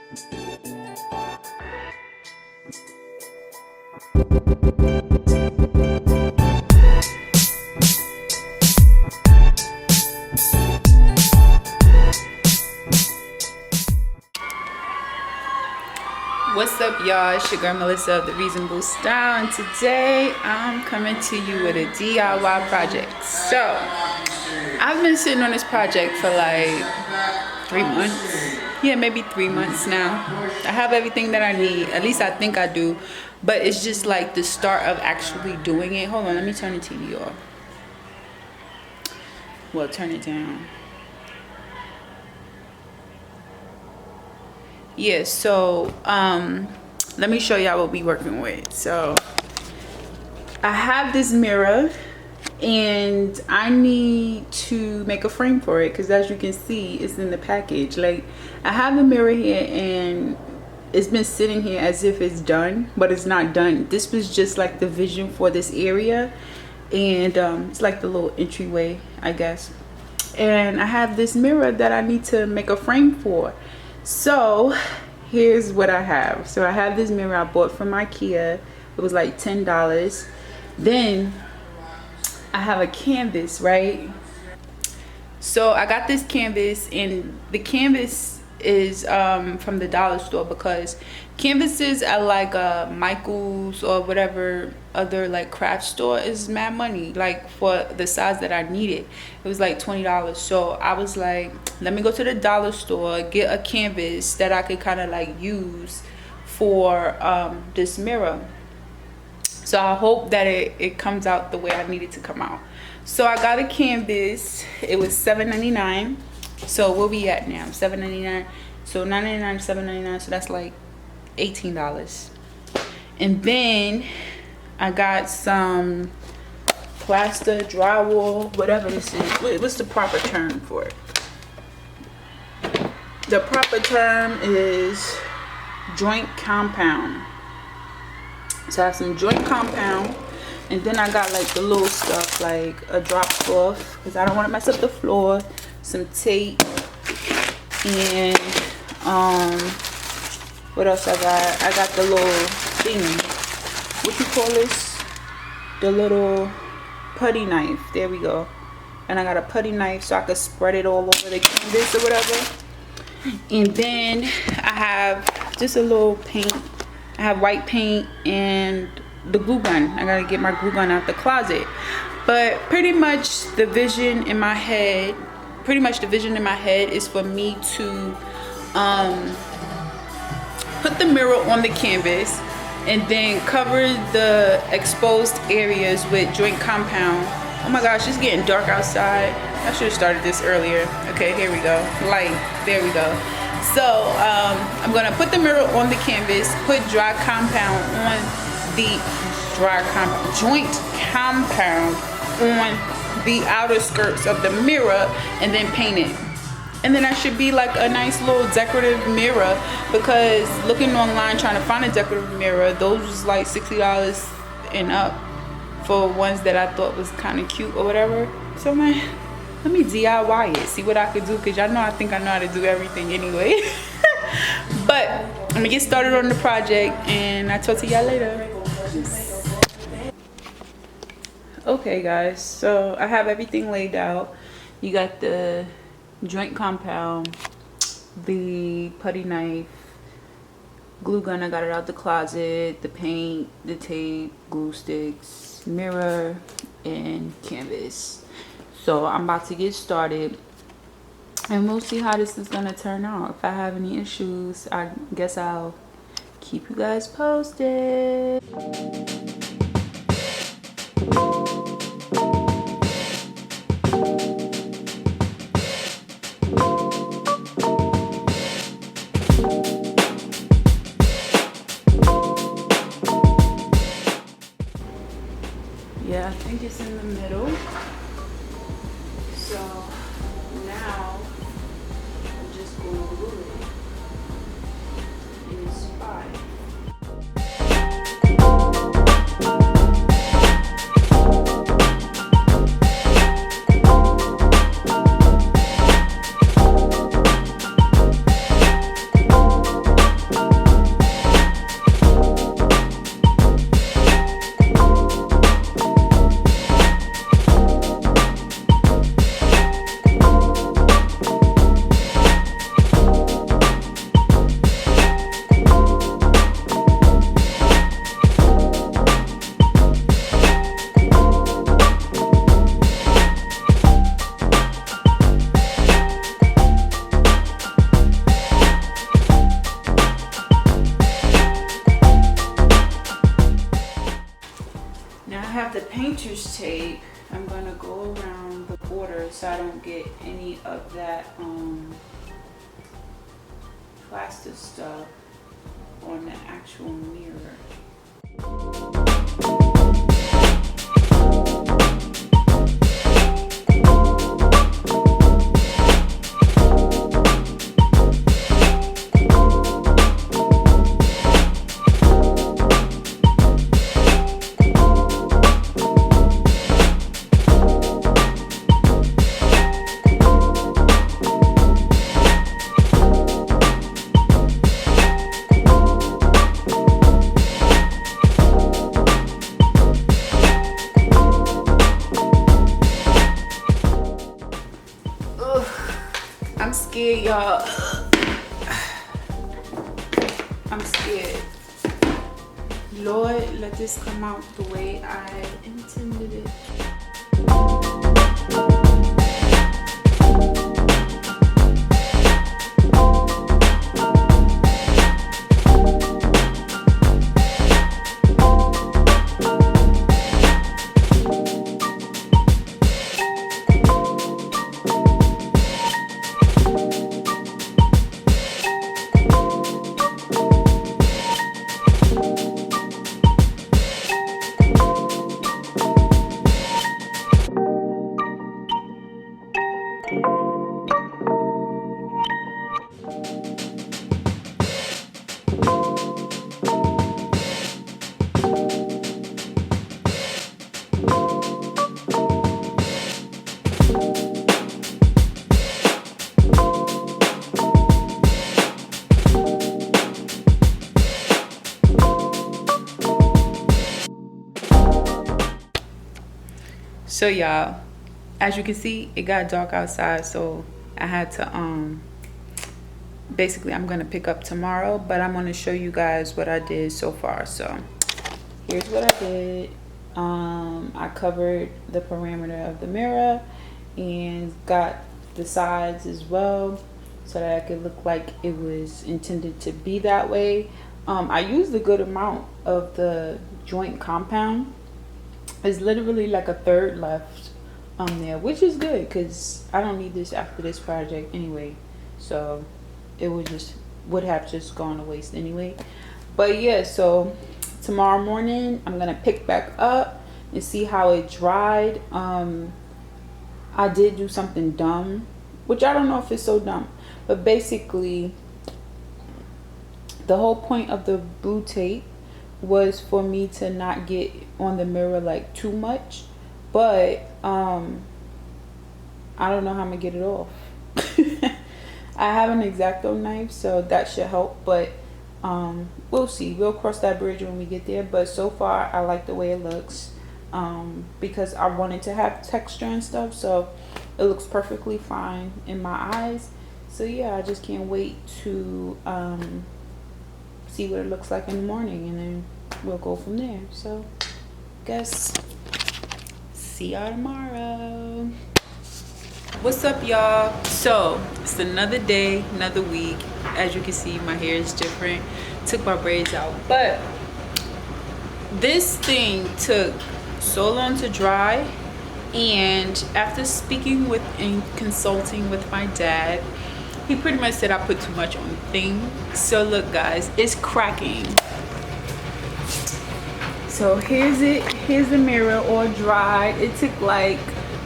What's up, y'all? It's your girl Melissa of The Reasonable Style, and today I'm coming to you with a DIY project. So I've been sitting on this project for like 3 months. Yeah, maybe 3 months now. I have everything that I need, at least I think I do, but it's just like the start of actually doing it. Hold on, let me turn the TV off. Well, turn it down. Yeah, so let me show y'all what we working with. So I have this mirror and I need to make a frame for it because, as you can see, it's in the package. Like, I have the mirror here and it's been sitting here as if it's done, but it's not done. This was just like the vision for this area, and it's like the little entryway, I guess. And I have this mirror that I need to make a frame for. So here's what I have. So I have this mirror I bought from Ikea. It was like $10. Then I have a canvas, right? So I got this canvas, and the canvas is from the dollar store, because canvases at like Michael's or whatever other like craft store is mad money, like for the size that I needed. It was like $20. So I was like, let me go to the dollar store, get a canvas that I could kind of like use for this mirror. So I hope that it comes out the way I need it to come out. So I got a canvas. It was $7.99. So where we at now? $7.99. So $9.99, $7.99. So that's like $18. And then I got some plaster, drywall, whatever this is. What's the proper term for it? The proper term is joint compound. So I have some joint compound, and then I got like the little stuff like a drop cloth because I don't want to mess up the floor, some tape, and what else I got? I got the little thing, what you call this? The little putty knife. There we go. And I got a putty knife so I could spread it all over the canvas or whatever. And then I have just a little paint. I have white paint and the glue gun. I gotta get my glue gun out the closet. But pretty much the vision in my head is for me to put the mirror on the canvas and then cover the exposed areas with joint compound. Oh my gosh, it's getting dark outside. I should have started this earlier. Okay, here we go. Light, there we go. So I'm gonna put the mirror on the canvas, put joint compound on the outer skirts of the mirror, and then paint it. And then that should be like a nice little decorative mirror, because looking online trying to find a decorative mirror, those was like $60 and up for ones that I thought was kind of cute or whatever. So man, let me DIY it, see what I could do, because y'all know I think I know how to do everything anyway. But I'm gonna get started on the project, and I'll talk to y'all later. Okay guys, so I have everything laid out. You got the joint compound, the putty knife, glue gun, I got it out the closet, the paint, the tape, glue sticks, mirror, and canvas. So I'm about to get started, and we'll see how this is gonna turn out. If I have any issues, I guess I'll keep you guys posted. Yeah, I think it's in the middle. So now I'm just going to glue it in the spot. painter's tape, I'm gonna go around the border so I don't get any of that plastic stuff on the actual mirror. I'm scared, y'all. I'm scared. Lord, let this come out the way I intended it. So y'all, as you can see, it got dark outside, so I had to basically I'm gonna pick up tomorrow, but I'm gonna show you guys what I did so far. So here's what I did. I covered the parameter of the mirror and got the sides as well so that it could look like it was intended to be that way. I used a good amount of the joint compound. It's literally like a third left there, which is good because I don't need this after this project anyway, so it would have just gone to waste anyway. But yeah, so tomorrow morning I'm gonna pick back up and see how it dried. I did do something dumb, which I don't know if it's so dumb, but basically the whole point of the blue tape was for me to not get on the mirror like too much, but I don't know how I'm gonna get it off. I have an X-Acto knife, so that should help, but we'll see. We'll cross that bridge when we get there. But so far I like the way it looks, because I wanted to have texture and stuff, so it looks perfectly fine in my eyes. So yeah, I just can't wait to see what it looks like in the morning, and then we'll go from there. So guess see y'all tomorrow. What's up, y'all? So it's another day, another week. As you can see, my hair is different. Took my braids out, but this thing took so long to dry, and after speaking with and consulting with my dad, he pretty much said I put too much on the thing. So look guys, it's cracking. So here's it. Here's the mirror all dried. It took like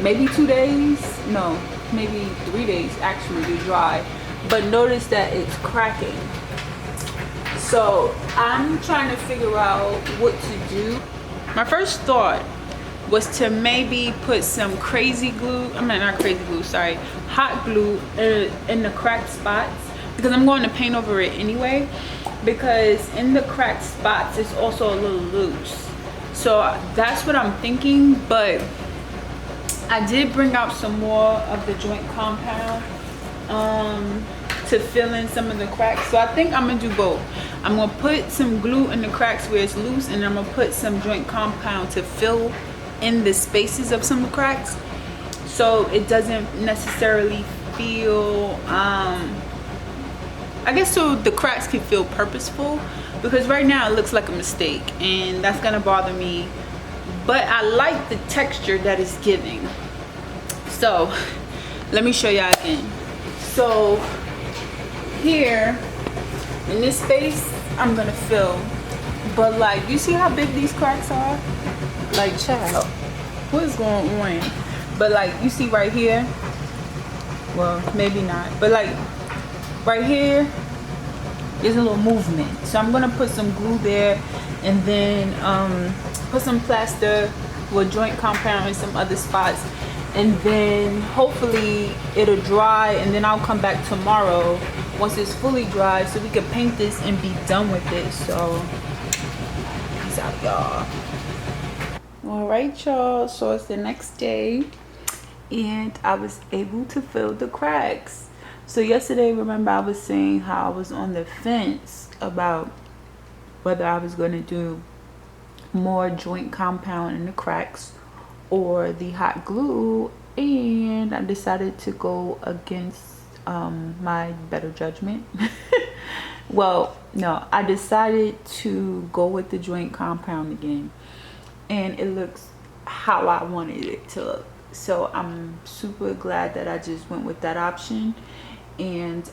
maybe 2 days. No, maybe 3 days actually to dry. But notice that it's cracking. So I'm trying to figure out what to do. My first thought was to maybe put some crazy glue, I mean not crazy glue, sorry, hot glue in the cracked spots, because I'm going to paint over it anyway, because in the cracked spots it's also a little loose. So that's what I'm thinking. But I did bring out some more of the joint compound to fill in some of the cracks. So I think I'm gonna do both. I'm gonna put some glue in the cracks where it's loose, and I'm gonna put some joint compound to fill in the spaces of some cracks, so it doesn't necessarily feel I guess so the cracks can feel purposeful, because right now it looks like a mistake, and that's gonna bother me but I like the texture that it's giving. So let me show y'all again. So here in this space I'm gonna fill, but like, you see how big these cracks are? Like, child, what is going on? But like, you see right here, well, maybe not, but like right here there's a little movement. So I'm gonna put some glue there, and then put some plaster with joint compound in some other spots, and then hopefully it'll dry, and then I'll come back tomorrow once it's fully dry so we can paint this and be done with it. So peace out, y'all. All right, y'all, so it's the next day and I was able to fill the cracks. So yesterday, remember, I was saying how I was on the fence about whether I was going to do more joint compound in the cracks or the hot glue, and I decided to go against my better judgment. Well, no, I decided to go with the joint compound again, and it looks how I wanted it to look. So I'm super glad that I just went with that option. And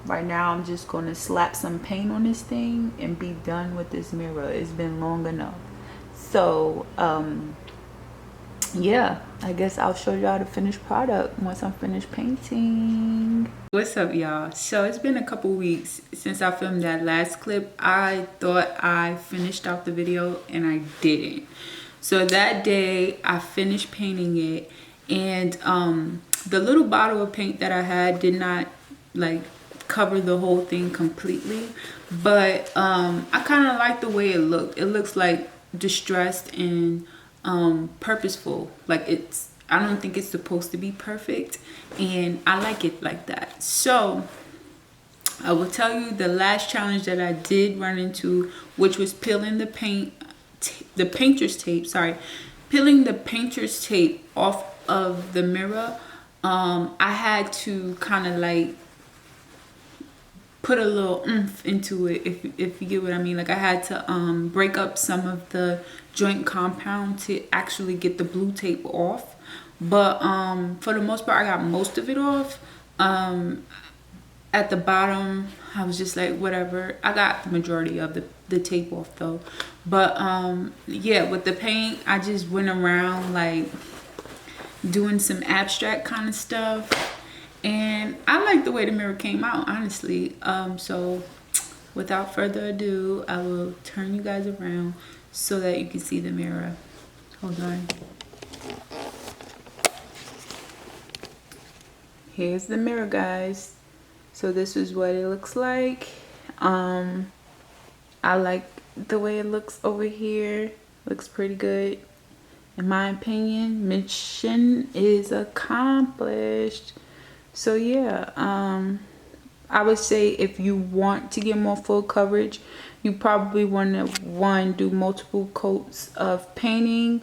right now I'm just going to slap some paint on this thing and be done with this mirror. It's been long enough. So yeah, I guess I'll show y'all the finished product once I'm finished painting. What's up, y'all? So it's been a couple weeks since I filmed that last clip. I thought I finished out the video and I didn't. So that day I finished painting it, and the little bottle of paint that I had did not like cover the whole thing completely, but I kind of like the way it looked. It looks like distressed and purposeful. Like, I don't think it's supposed to be perfect, and I like it like that. So I will tell you the last challenge that I did run into, which was peeling the painter's tape off of the mirror. I had to kind of like put a little oomph into it, if you get what I mean. Like, I had to break up some of the joint compound to actually get the blue tape off, but for the most part I got most of it off. At the bottom I was just like, whatever. I got the majority of the tape off though. But yeah, with the paint I just went around like doing some abstract kind of stuff, and I like the way the mirror came out, honestly. So without further ado, I will turn you guys around so that you can see the mirror. Hold on. Here's the mirror, guys. So this is what it looks like. I like the way it looks over here. Looks pretty good. In my opinion, mission is accomplished. So yeah, I would say if you want to get more full coverage, you probably want to do multiple coats of painting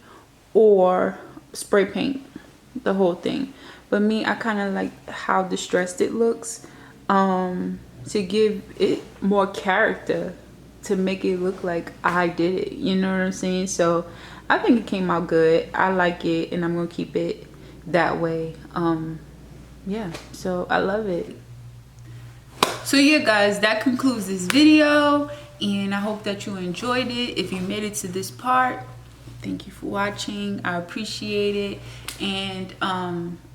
or spray paint the whole thing. But me, I kind of like how distressed it looks, to give it more character, to make it look like I did it, you know what I'm saying? So I think it came out good. I like it, and I'm gonna keep it that way. Yeah, so I love it. So yeah, guys, that concludes this video, and I hope that you enjoyed it. If you made it to this part, thank you for watching. I appreciate it, and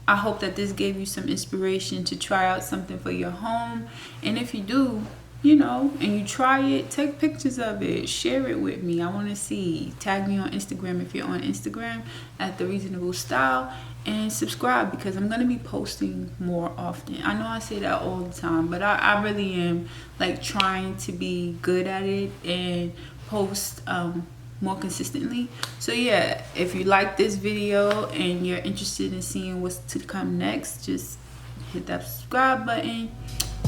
I hope that this gave you some inspiration to try out something for your home. And if you do, you know, and you try it, take pictures of it, share it with me. I want to see. Tag me on Instagram if you're on Instagram at The Reasonable Style, and subscribe, because I'm going to be posting more often. I know I say that all the time, but I really am like trying to be good at it and post more consistently. So yeah, if you like this video and you're interested in seeing what's to come next, just hit that subscribe button.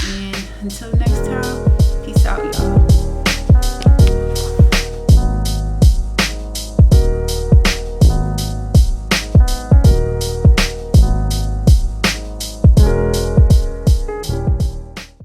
And until next time, peace out, y'all.